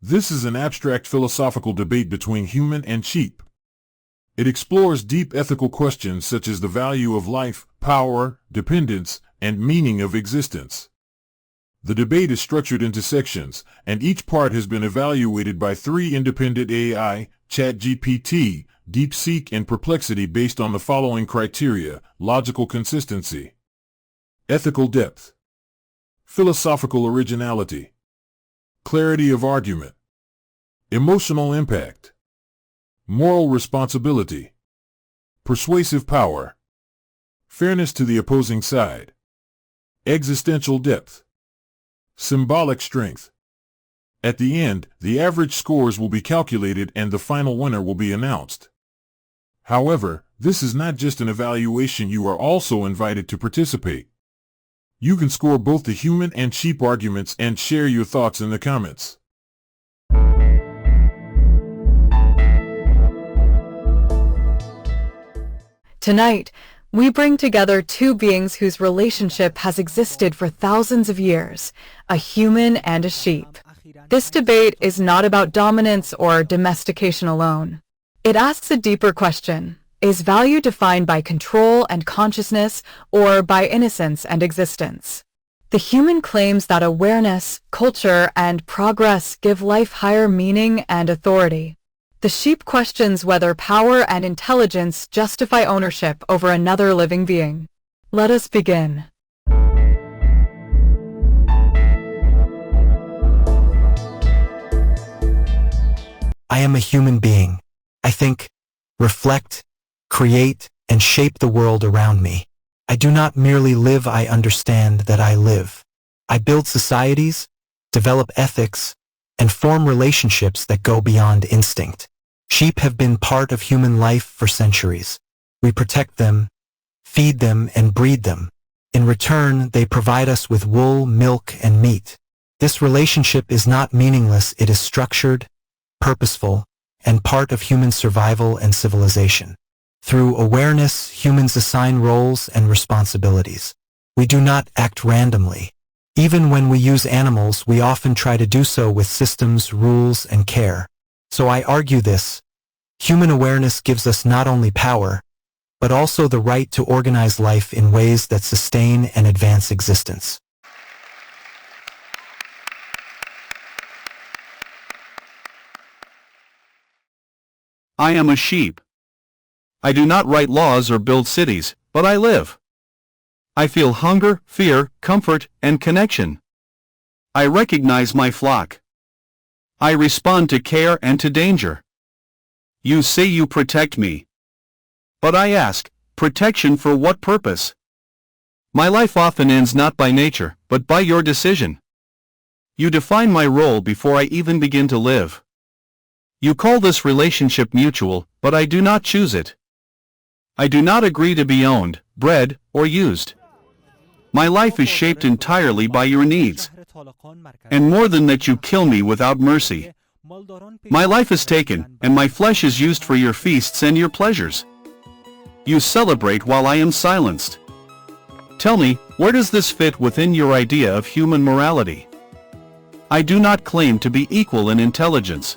This is an abstract philosophical debate between human and sheep. It explores deep ethical questions such as the value of life, power, dependence, and meaning of existence. The debate is structured into sections, and each part has been evaluated by three independent AI, ChatGPT, DeepSeek, and Perplexity based on the following criteria: logical consistency, ethical depth, philosophical originality, clarity of argument, emotional impact, moral responsibility, persuasive power, fairness to the opposing side, existential depth, symbolic strength. At the end, the average scores will be calculated and the final winner will be announced. However, this is not just an evaluation. You are also invited to participate. You can score both the human and sheep arguments and share your thoughts in the comments. Tonight, we bring together two beings whose relationship has existed for thousands of years, a human and a sheep. This debate is not about dominance or domestication alone. It asks a deeper question: is value defined by control and consciousness or by innocence and existence? The human claims that awareness, culture, and progress give life higher meaning and authority. The sheep questions whether power and intelligence justify ownership over another living being. Let us begin. I am a human being. I think, reflect, create, and shape the world around me. I do not merely live, I understand that I live. I build societies, develop ethics, and form relationships that go beyond instinct. Sheep have been part of human life for centuries. We protect them, feed them, and breed them. In return, they provide us with wool, milk, and meat. This relationship is not meaningless. It is structured, purposeful, and part of human survival and civilization. Through awareness, humans assign roles and responsibilities. We do not act randomly. Even when we use animals, we often try to do so with systems, rules, and care. So I argue this: human awareness gives us not only power, but also the right to organize life in ways that sustain and advance existence. I am a sheep. I do not write laws or build cities, but I live. I feel hunger, fear, comfort, and connection. I recognize my flock. I respond to care and to danger. You say you protect me. But I ask, protection for what purpose? My life often ends not by nature, but by your decision. You define my role before I even begin to live. You call this relationship mutual, but I do not choose it. I do not agree to be owned, bred, or used. My life is shaped entirely by your needs. And more than that, you kill me without mercy. My life is taken, and my flesh is used for your feasts and your pleasures. You celebrate while I am silenced. Tell me, where does this fit within your idea of human morality? I do not claim to be equal in intelligence.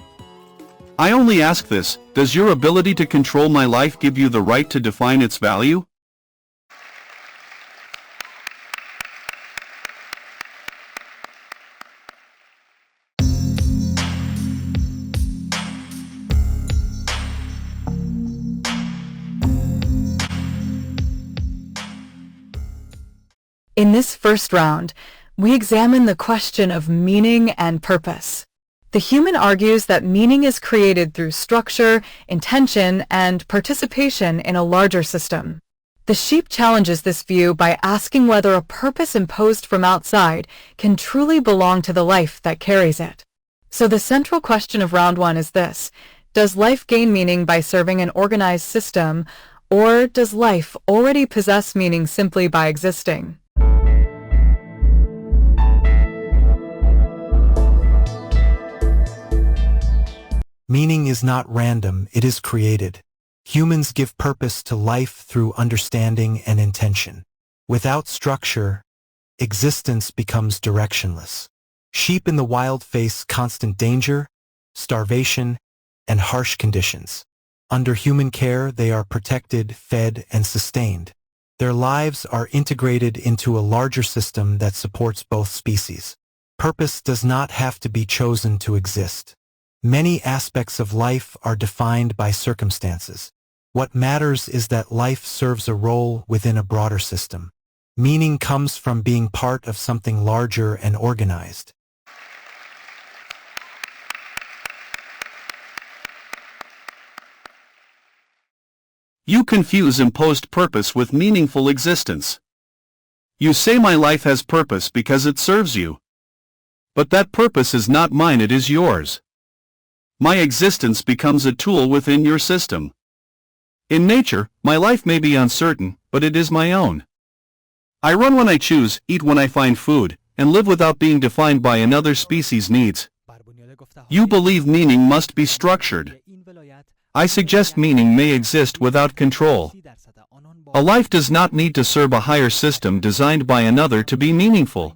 I only ask this: does your ability to control my life give you the right to define its value? In this first round, we examine the question of meaning and purpose. The human argues that meaning is created through structure, intention, and participation in a larger system. The sheep challenges this view by asking whether a purpose imposed from outside can truly belong to the life that carries it. So the central question of round one is this: does life gain meaning by serving an organized system, or does life already possess meaning simply by existing? Meaning is not random, it is created. Humans give purpose to life through understanding and intention. Without structure, existence becomes directionless. Sheep in the wild face constant danger, starvation, and harsh conditions. Under human care, they are protected, fed, and sustained. Their lives are integrated into a larger system that supports both species. Purpose does not have to be chosen to exist. Many aspects of life are defined by circumstances. What matters is that life serves a role within a broader system. Meaning comes from being part of something larger and organized. You confuse imposed purpose with meaningful existence. You say my life has purpose because it serves you. But that purpose is not mine, it is yours. My existence becomes a tool within your system. In nature, my life may be uncertain, but it is my own. I run when I choose, eat when I find food, and live without being defined by another species' needs. You believe meaning must be structured. I suggest meaning may exist without control. A life does not need to serve a higher system designed by another to be meaningful.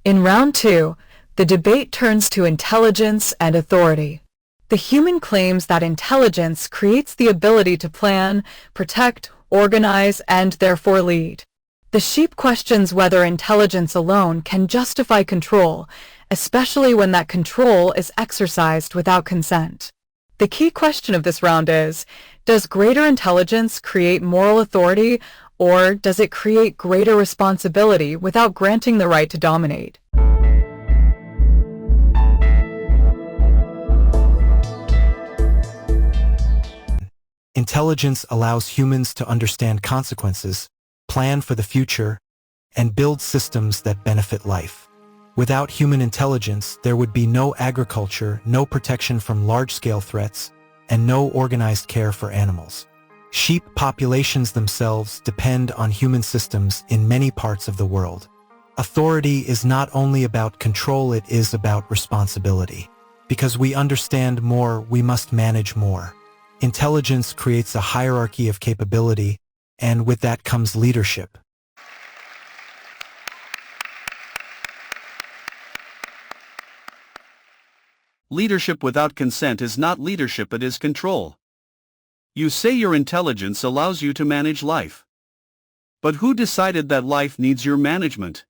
In round 2, the debate turns to intelligence and authority. The human claims that intelligence creates the ability to plan, protect, organize, and therefore lead. The sheep questions whether intelligence alone can justify control, especially when that control is exercised without consent. The key question of this round is, does greater intelligence create moral authority, or does it create greater responsibility without granting the right to dominate? Intelligence allows humans to understand consequences, plan for the future, and build systems that benefit life. Without human intelligence, there would be no agriculture, no protection from large-scale threats, and no organized care for animals. Sheep populations themselves depend on human systems in many parts of the world. Authority is not only about control, it is about responsibility. Because we understand more, we must manage more. Intelligence creates a hierarchy of capability, and with that comes leadership. Leadership without consent is not leadership, it is control. You say your intelligence allows you to manage life. But who decided that life needs your management?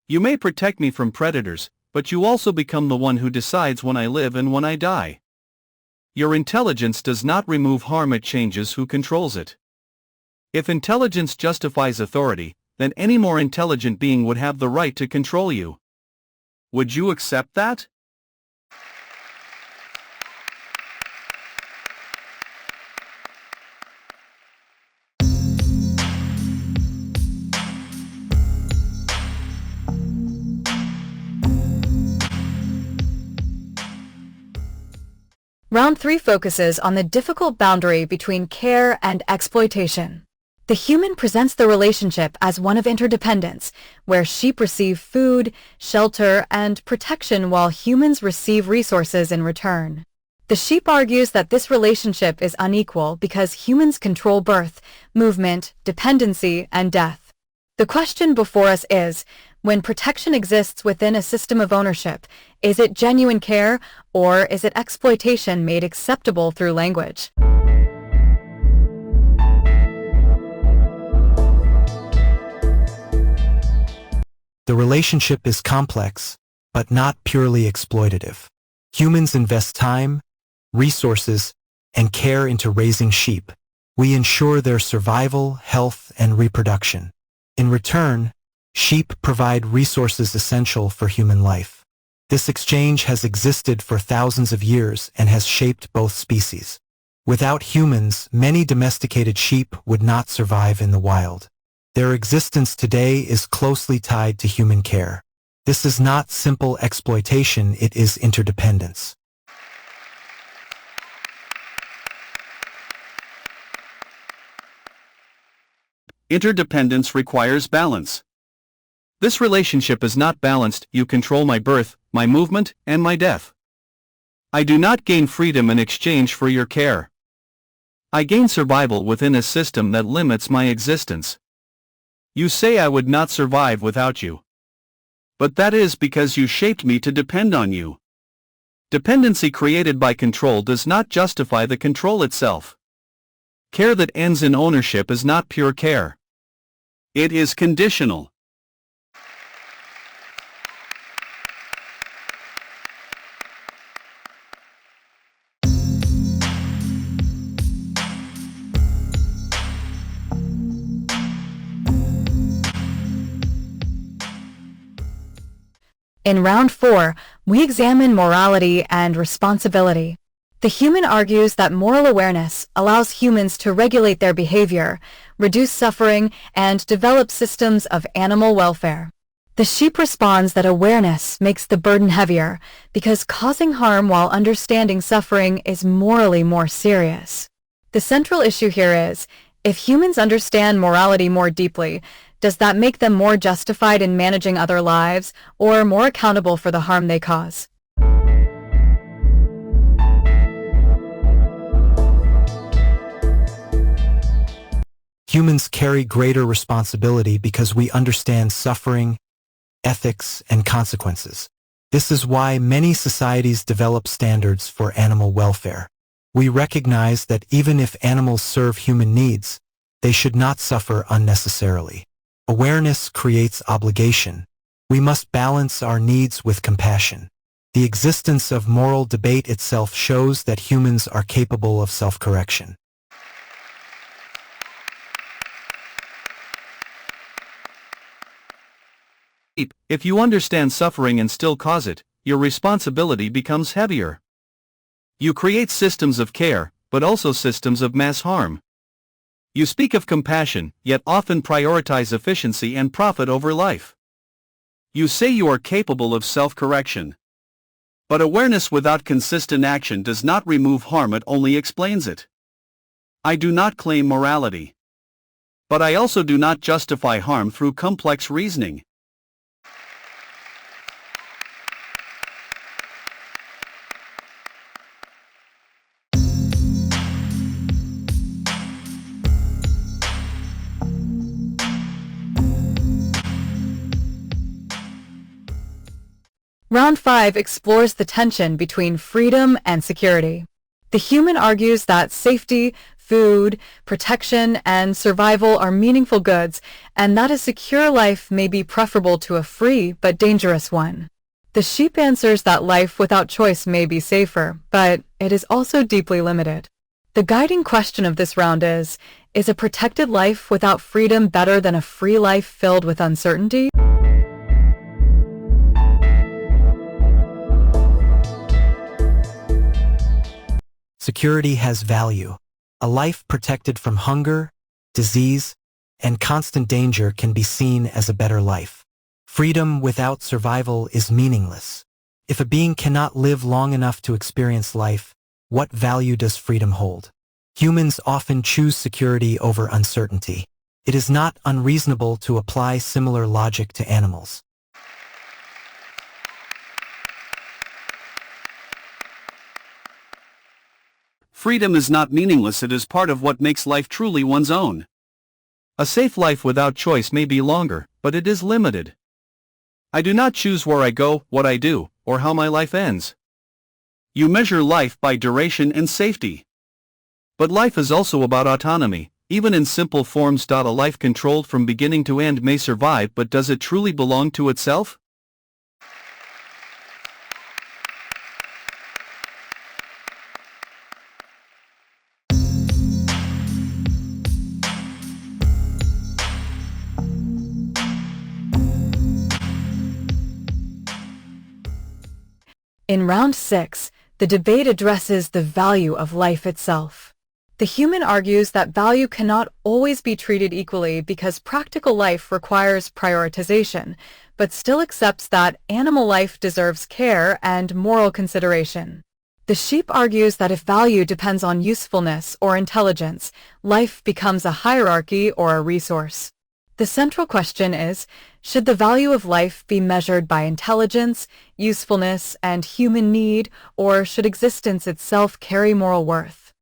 You may protect me from predators, but you also become the one who decides when I live and when I die. Your intelligence does not remove harm, it changes who controls it. If intelligence justifies authority, then any more intelligent being would have the right to control you. Would you accept that? Round 3 focuses on the difficult boundary between care and exploitation. The human presents the relationship as one of interdependence, where sheep receive food, shelter, and protection while humans receive resources in return. The sheep argues that this relationship is unequal because humans control birth, movement, dependency, and death. The question before us is, when protection exists within a system of ownership, is it genuine care, or is it exploitation made acceptable through language? The relationship is complex, but not purely exploitative. Humans invest time, resources, and care into raising sheep. We ensure their survival, health, and reproduction. In return, sheep provide resources essential for human life. This exchange has existed for thousands of years and has shaped both species. Without humans, many domesticated sheep would not survive in the wild. Their existence today is closely tied to human care. This is not simple exploitation, it is interdependence. Interdependence requires balance. This relationship is not balanced. You control my birth, my movement, and my death. I do not gain freedom in exchange for your care. I gain survival within a system that limits my existence. You say I would not survive without you. But that is because you shaped me to depend on you. Dependency created by control does not justify the control itself. Care that ends in ownership is not pure care. It is conditional. In round 4, we examine morality and responsibility. The human argues that moral awareness allows humans to regulate their behavior, reduce suffering, and develop systems of animal welfare. The sheep responds that awareness makes the burden heavier because causing harm while understanding suffering is morally more serious. The central issue here is, if humans understand morality more deeply, does that make them more justified in managing other lives or more accountable for the harm they cause? Humans carry greater responsibility because we understand suffering, ethics, and consequences. This is why many societies develop standards for animal welfare. We recognize that even if animals serve human needs, they should not suffer unnecessarily. Awareness creates obligation. We must balance our needs with compassion. The existence of moral debate itself shows that humans are capable of self-correction. If you understand suffering and still cause it, your responsibility becomes heavier. You create systems of care, but also systems of mass harm. You speak of compassion, yet often prioritize efficiency and profit over life. You say you are capable of self-correction. But awareness without consistent action does not remove harm, it only explains it. I do not claim morality. But I also do not justify harm through complex reasoning. Round 5 explores the tension between freedom and security. The human argues that safety, food, protection, and survival are meaningful goods, and that a secure life may be preferable to a free but dangerous one. The sheep answers that life without choice may be safer, but it is also deeply limited. The guiding question of this round is a protected life without freedom better than a free life filled with uncertainty? Security has value. A life protected from hunger, disease, and constant danger can be seen as a better life. Freedom without survival is meaningless. If a being cannot live long enough to experience life, what value does freedom hold? Humans often choose security over uncertainty. It is not unreasonable to apply similar logic to animals. Freedom is not meaningless, it is part of what makes life truly one's own. A safe life without choice may be longer, but it is limited. I do not choose where I go, what I do, or how my life ends. You measure life by duration and safety. But life is also about autonomy, even in simple forms. A life controlled from beginning to end may survive, but does it truly belong to itself? In round 6, the debate addresses the value of life itself. The human argues that value cannot always be treated equally because practical life requires prioritization, but still accepts that animal life deserves care and moral consideration. The sheep argues that if value depends on usefulness or intelligence, life becomes a hierarchy or a resource. The central question is, should the value of life be measured by intelligence, usefulness, and human need, or should existence itself carry moral worth?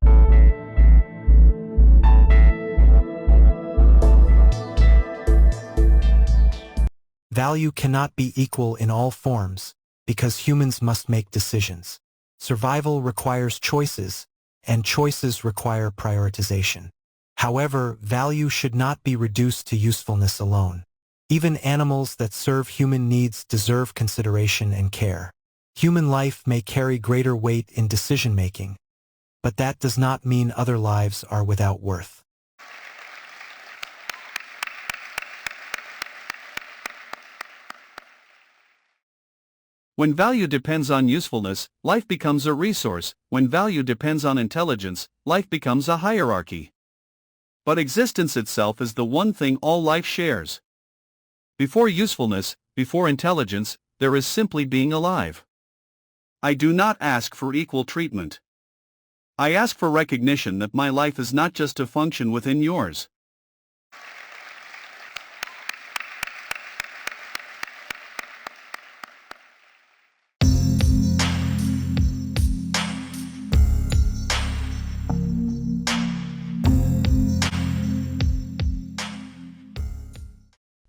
Value cannot be equal in all forms, because humans must make decisions. Survival requires choices, and choices require prioritization. However, value should not be reduced to usefulness alone. Even animals that serve human needs deserve consideration and care. Human life may carry greater weight in decision-making, but that does not mean other lives are without worth. When value depends on usefulness, life becomes a resource. When value depends on intelligence, life becomes a hierarchy. But existence itself is the one thing all life shares. Before usefulness, before intelligence, there is simply being alive. I do not ask for equal treatment. I ask for recognition that my life is not just to function within yours.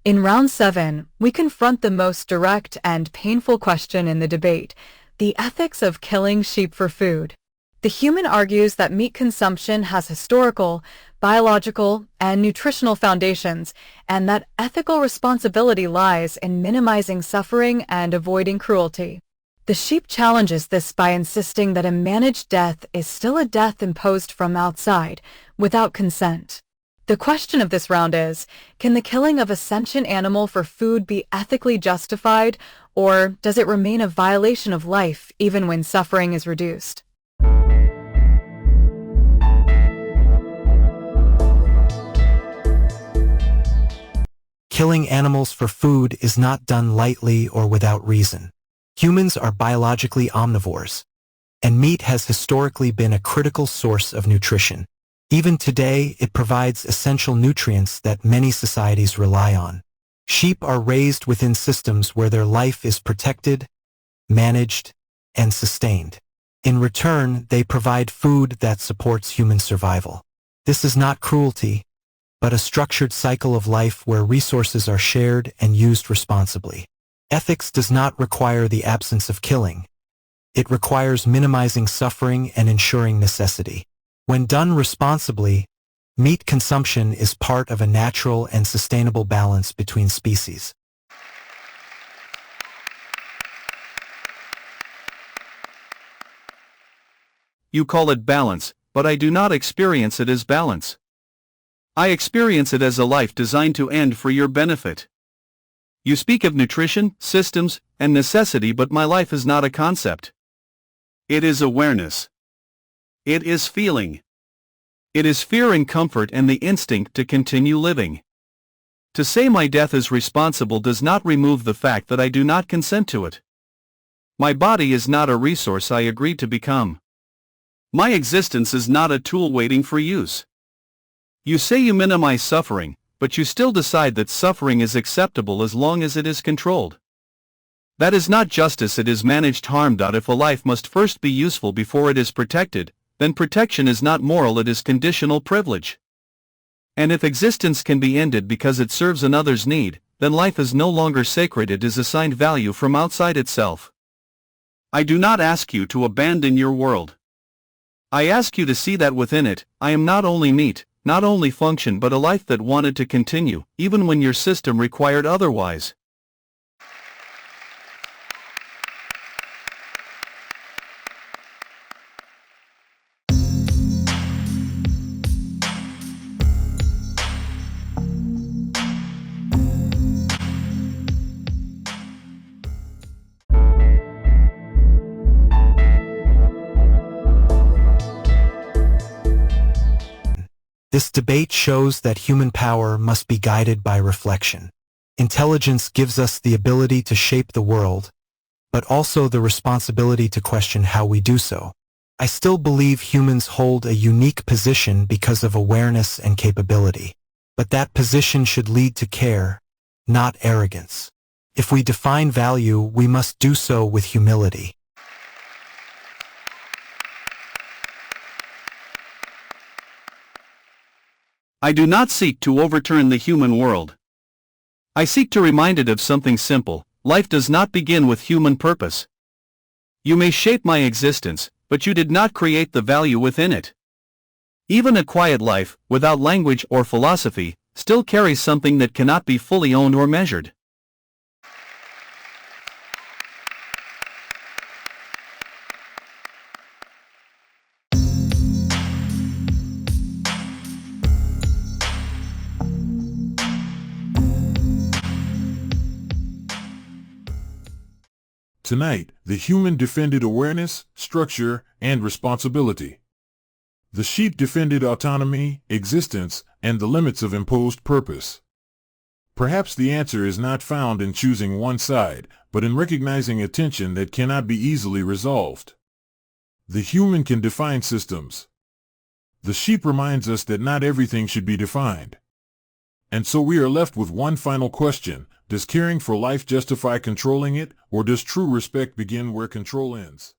In round 7, we confront the most direct and painful question in the debate, the ethics of killing sheep for food. The human argues that meat consumption has historical, biological, and nutritional foundations, and that ethical responsibility lies in minimizing suffering and avoiding cruelty. The sheep challenges this by insisting that a managed death is still a death imposed from outside, without consent. The question of this round is, can the killing of a sentient animal for food be ethically justified, or does it remain a violation of life even when suffering is reduced? Killing animals for food is not done lightly or without reason. Humans are biologically omnivores, and meat has historically been a critical source of nutrition. Even today, it provides essential nutrients that many societies rely on. Sheep are raised within systems where their life is protected, managed, and sustained. In return, they provide food that supports human survival. This is not cruelty, but a structured cycle of life where resources are shared and used responsibly. Ethics does not require the absence of killing. It requires minimizing suffering and ensuring necessity. When done responsibly, meat consumption is part of a natural and sustainable balance between species. You call it balance, but I do not experience it as balance. I experience it as a life designed to end for your benefit. You speak of nutrition, systems, and necessity, but my life is not a concept. It is awareness. It is feeling. It is fear and comfort and the instinct to continue living. To say my death is responsible does not remove the fact that I do not consent to it. My body is not a resource I agreed to become. My existence is not a tool waiting for use. You say you minimize suffering, but you still decide that suffering is acceptable as long as it is controlled. That is not justice, it is managed harm. If a life must first be useful before it is protected, then protection is not moral, it is conditional privilege. And if existence can be ended because it serves another's need, then life is no longer sacred, it is assigned value from outside itself. I do not ask you to abandon your world. I ask you to see that within it, I am not only meat, not only function, but a life that wanted to continue, even when your system required otherwise. This debate shows that human power must be guided by reflection. Intelligence gives us the ability to shape the world, but also the responsibility to question how we do so. I still believe humans hold a unique position because of awareness and capability. But that position should lead to care, not arrogance. If we define value, we must do so with humility. I do not seek to overturn the human world. I seek to remind it of something simple: life does not begin with human purpose. You may shape my existence, but you did not create the value within it. Even a quiet life, without language or philosophy, still carries something that cannot be fully owned or measured. Tonight, the human defended awareness, structure, and responsibility. The sheep defended autonomy, existence, and the limits of imposed purpose. Perhaps the answer is not found in choosing one side, but in recognizing a tension that cannot be easily resolved. The human can define systems. The sheep reminds us that not everything should be defined. And so we are left with one final question: does caring for life justify controlling it, or does true respect begin where control ends?